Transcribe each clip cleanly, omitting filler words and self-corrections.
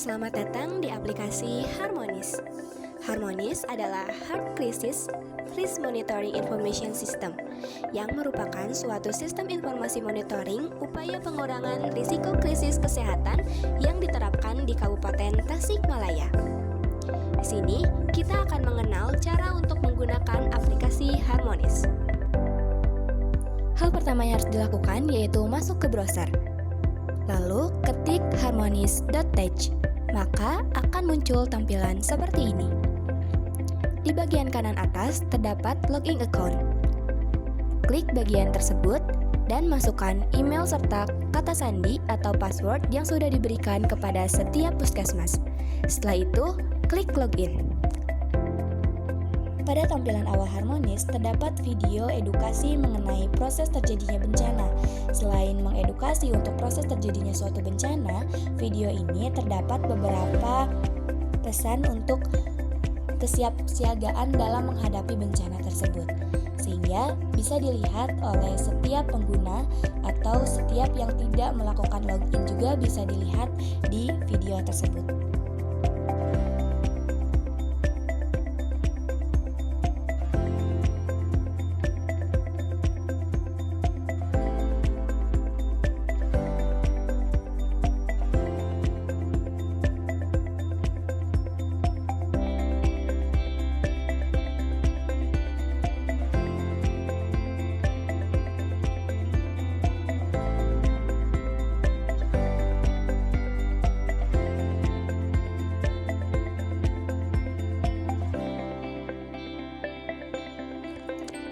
Selamat datang di aplikasi Harmonis. Harmonis adalah Heart Crisis Risk Monitoring Information System yang merupakan suatu sistem informasi monitoring upaya pengurangan risiko krisis kesehatan yang diterapkan di Kabupaten Tasikmalaya. Di sini, kita akan mengenal cara untuk menggunakan aplikasi Harmonis. Hal pertama yang harus dilakukan yaitu masuk ke browser. Lalu ketik harmonis.tech, maka akan muncul tampilan seperti ini. Di bagian kanan atas terdapat login account. Klik bagian tersebut dan masukkan email serta kata sandi atau password yang sudah diberikan kepada setiap puskesmas. Setelah itu, klik login. Pada tampilan awal Harmonis, terdapat video edukasi mengenai proses terjadinya bencana. Selain mengedukasi untuk proses terjadinya suatu bencana, video ini terdapat beberapa pesan untuk kesiapsiagaan dalam menghadapi bencana tersebut, sehingga bisa dilihat oleh setiap pengguna atau setiap yang tidak melakukan login juga bisa dilihat di video tersebut.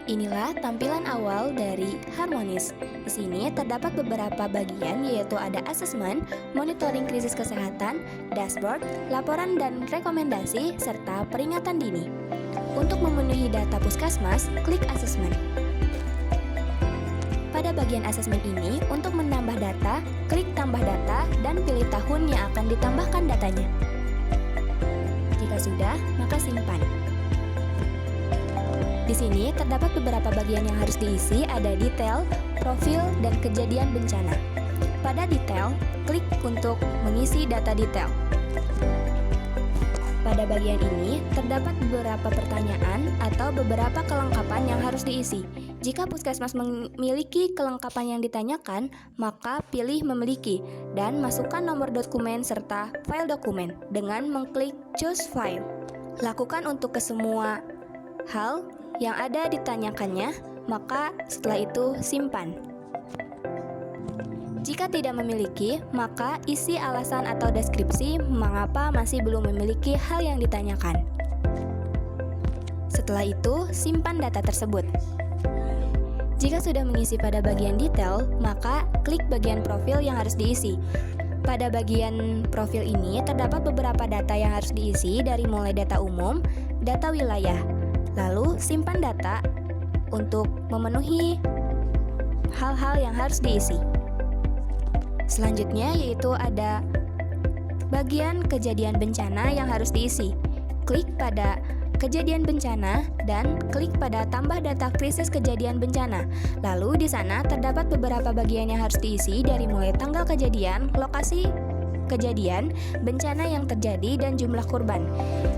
Inilah tampilan awal dari Harmonis. Di sini terdapat beberapa bagian yaitu ada asesmen, monitoring krisis kesehatan, dashboard, laporan dan rekomendasi, serta peringatan dini. Untuk memenuhi data puskesmas, klik asesmen. Pada bagian asesmen ini, untuk menambah data, klik tambah data dan pilih tahun yang akan ditambahkan datanya. Jika sudah, maka simpan. Di sini terdapat beberapa bagian yang harus diisi, ada detail, profil, dan kejadian bencana. Pada detail, klik untuk mengisi data detail. Pada bagian ini, terdapat beberapa pertanyaan atau beberapa kelengkapan yang harus diisi. Jika puskesmas memiliki kelengkapan yang ditanyakan, maka pilih memiliki dan masukkan nomor dokumen serta file dokumen dengan mengklik Choose File. Lakukan untuk kesemua hal yang ada ditanyakannya, maka setelah itu simpan. Jika tidak memiliki, maka isi alasan atau deskripsi mengapa masih belum memiliki hal yang ditanyakan. Setelah itu, simpan data tersebut. Jika sudah mengisi pada bagian detail, maka klik bagian profil yang harus diisi. Pada bagian profil ini terdapat beberapa data yang harus diisi dari mulai data umum, data wilayah. Lalu simpan data untuk memenuhi hal-hal yang harus diisi. Selanjutnya yaitu ada bagian kejadian bencana yang harus diisi. Klik pada kejadian bencana dan klik pada tambah data krisis kejadian bencana. Lalu di sana terdapat beberapa bagian yang harus diisi dari mulai tanggal kejadian, lokasi kejadian, bencana yang terjadi, dan jumlah korban.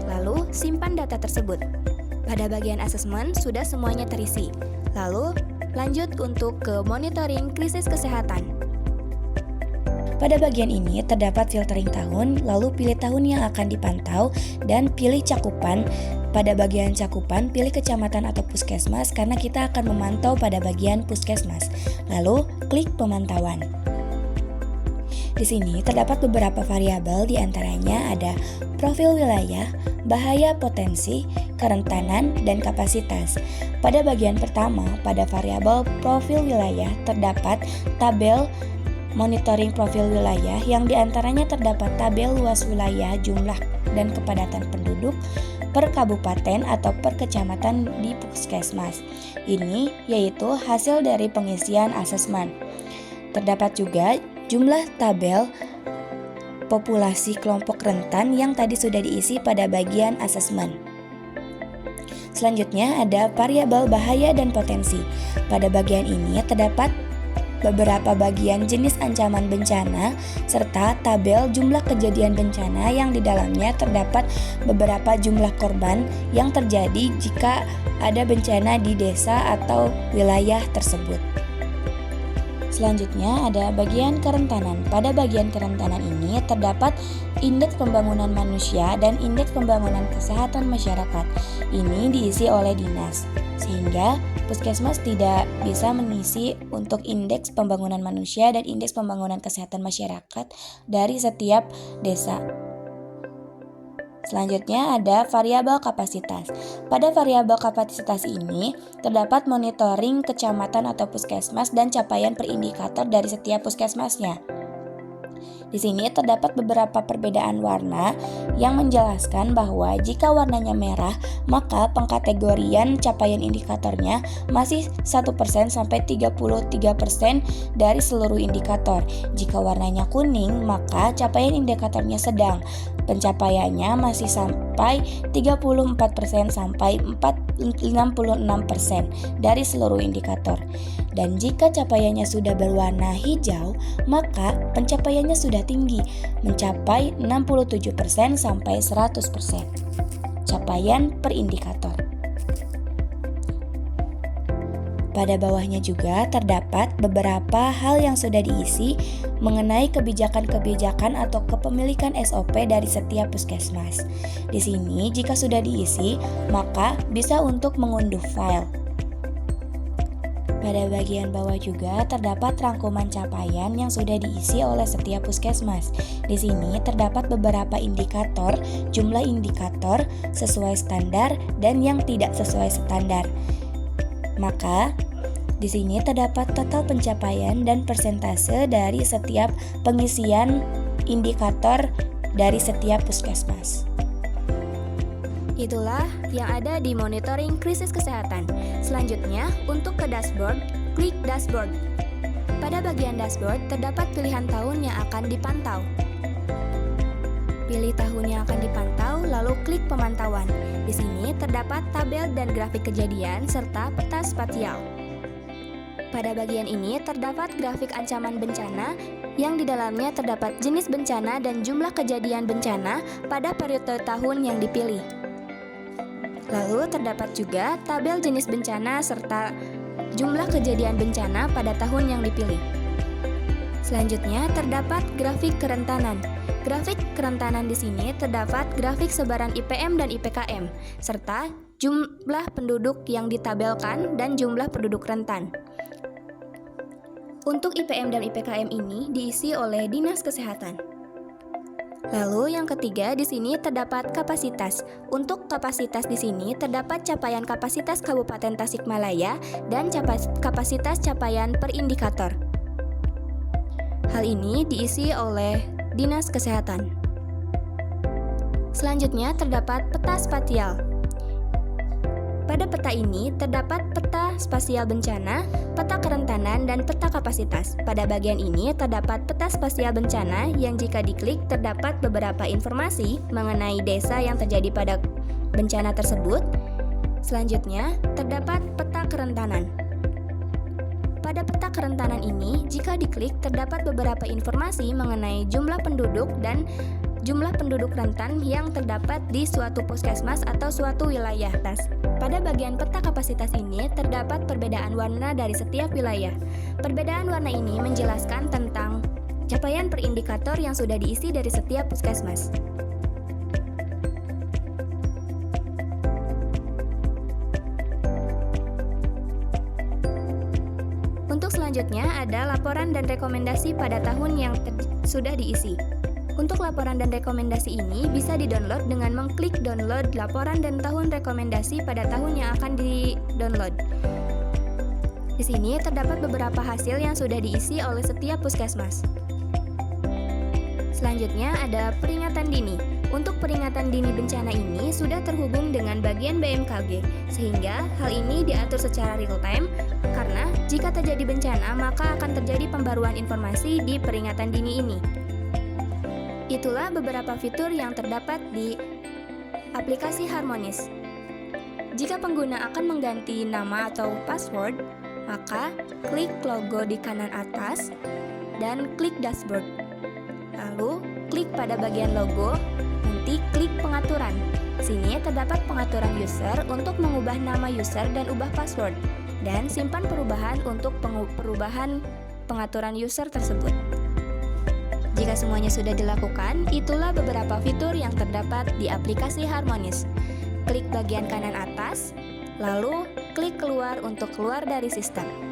Lalu simpan data tersebut. Pada bagian asesmen sudah semuanya terisi. Lalu lanjut untuk ke monitoring krisis kesehatan. Pada bagian ini terdapat filtering tahun, lalu pilih tahun yang akan dipantau dan pilih cakupan. Pada bagian cakupan, pilih kecamatan atau puskesmas karena kita akan memantau pada bagian puskesmas. Lalu klik pemantauan. Di sini terdapat beberapa variabel, di antaranya ada profil wilayah, bahaya potensi, kerentanan, dan kapasitas. Pada bagian pertama, pada variabel profil wilayah terdapat tabel monitoring profil wilayah yang diantaranya terdapat tabel luas wilayah, jumlah dan kepadatan penduduk per kabupaten atau per kecamatan di puskesmas. Ini yaitu hasil dari pengisian asesmen. Terdapat juga jumlah tabel populasi kelompok rentan yang tadi sudah diisi pada bagian asesmen. Selanjutnya ada variabel bahaya dan potensi. Pada bagian ini terdapat beberapa bagian jenis ancaman bencana, serta tabel jumlah kejadian bencana yang di dalamnya terdapat beberapa jumlah korban yang terjadi jika ada bencana di desa atau wilayah tersebut. Selanjutnya ada bagian kerentanan. Pada bagian kerentanan ini terdapat indeks pembangunan manusia dan indeks pembangunan kesehatan masyarakat. Ini diisi oleh dinas, sehingga Puskesmas tidak bisa mengisi untuk indeks pembangunan manusia dan indeks pembangunan kesehatan masyarakat dari setiap desa. Selanjutnya ada variabel kapasitas. Pada variabel kapasitas ini terdapat monitoring kecamatan atau puskesmas dan capaian per indikator dari setiap puskesmasnya. Di sini terdapat beberapa perbedaan warna yang menjelaskan bahwa jika warnanya merah, maka pengkategorian capaian indikatornya masih 1% sampai 33% dari seluruh indikator. Jika warnanya kuning, maka capaian indikatornya sedang. Pencapaiannya masih sampai 34% sampai 66% dari seluruh indikator. Dan jika capaiannya sudah berwarna hijau, maka pencapaiannya sudah tinggi, mencapai 67% sampai 100%. Capaian per indikator. Pada bawahnya juga terdapat beberapa hal yang sudah diisi mengenai kebijakan-kebijakan atau kepemilikan SOP dari setiap puskesmas. Di sini jika sudah diisi, maka bisa untuk mengunduh file. Pada bagian bawah juga terdapat rangkuman capaian yang sudah diisi oleh setiap puskesmas. Di sini terdapat beberapa indikator, jumlah indikator sesuai standar dan yang tidak sesuai standar. Maka di sini terdapat total pencapaian dan persentase dari setiap pengisian indikator dari setiap puskesmas. Itulah yang ada di monitoring krisis kesehatan. Selanjutnya, untuk ke dashboard, klik dashboard. Pada bagian dashboard terdapat pilihan tahun yang akan dipantau. Pilih tahun yang akan dipantau, lalu klik pemantauan. Di sini terdapat tabel dan grafik kejadian serta peta spasial. Pada bagian ini terdapat grafik ancaman bencana yang di dalamnya terdapat jenis bencana dan jumlah kejadian bencana pada periode tahun yang dipilih. Lalu terdapat juga tabel jenis bencana serta jumlah kejadian bencana pada tahun yang dipilih. Selanjutnya terdapat grafik kerentanan. Grafik kerentanan di sini terdapat grafik sebaran IPM dan IPKM serta jumlah penduduk yang ditabelkan dan jumlah penduduk rentan. Untuk IPM dan IPKM ini diisi oleh Dinas Kesehatan. Lalu yang ketiga di sini terdapat kapasitas. Untuk kapasitas di sini terdapat capaian kapasitas Kabupaten Tasikmalaya dan kapasitas capaian per indikator. Hal ini diisi oleh Dinas Kesehatan. Selanjutnya terdapat peta spasial. Pada peta ini terdapat peta spasial bencana, peta kerentanan, dan peta kapasitas. Pada bagian ini terdapat peta spasial bencana yang jika diklik terdapat beberapa informasi mengenai desa yang terjadi pada bencana tersebut. Selanjutnya terdapat peta kerentanan. Pada peta kerentanan ini, jika diklik terdapat beberapa informasi mengenai jumlah penduduk dan jumlah penduduk rentan yang terdapat di suatu puskesmas atau suatu wilayah. Pada bagian peta kapasitas ini terdapat perbedaan warna dari setiap wilayah. Perbedaan warna ini menjelaskan tentang capaian per indikator yang sudah diisi dari setiap puskesmas. Untuk selanjutnya ada laporan dan rekomendasi pada tahun yang sudah diisi. Untuk laporan dan rekomendasi ini bisa di-download dengan mengklik download laporan dan tahun rekomendasi pada tahun yang akan di-download. Di sini terdapat beberapa hasil yang sudah diisi oleh setiap puskesmas. Selanjutnya ada peringatan dini. Untuk peringatan dini bencana ini sudah terhubung dengan bagian BMKG, sehingga hal ini diatur secara real time karena jika terjadi bencana maka akan terjadi pembaruan informasi di peringatan dini ini. Itulah beberapa fitur yang terdapat di aplikasi Harmonis. Jika pengguna akan mengganti nama atau password, maka klik logo di kanan atas dan klik dashboard. Lalu, klik pada bagian logo, nanti klik pengaturan. Sini terdapat pengaturan user untuk mengubah nama user dan ubah password, dan simpan perubahan untuk perubahan pengaturan user tersebut. Jika semuanya sudah dilakukan, itulah beberapa fitur yang terdapat di aplikasi Harmonis. Klik bagian kanan atas, lalu klik keluar untuk keluar dari sistem.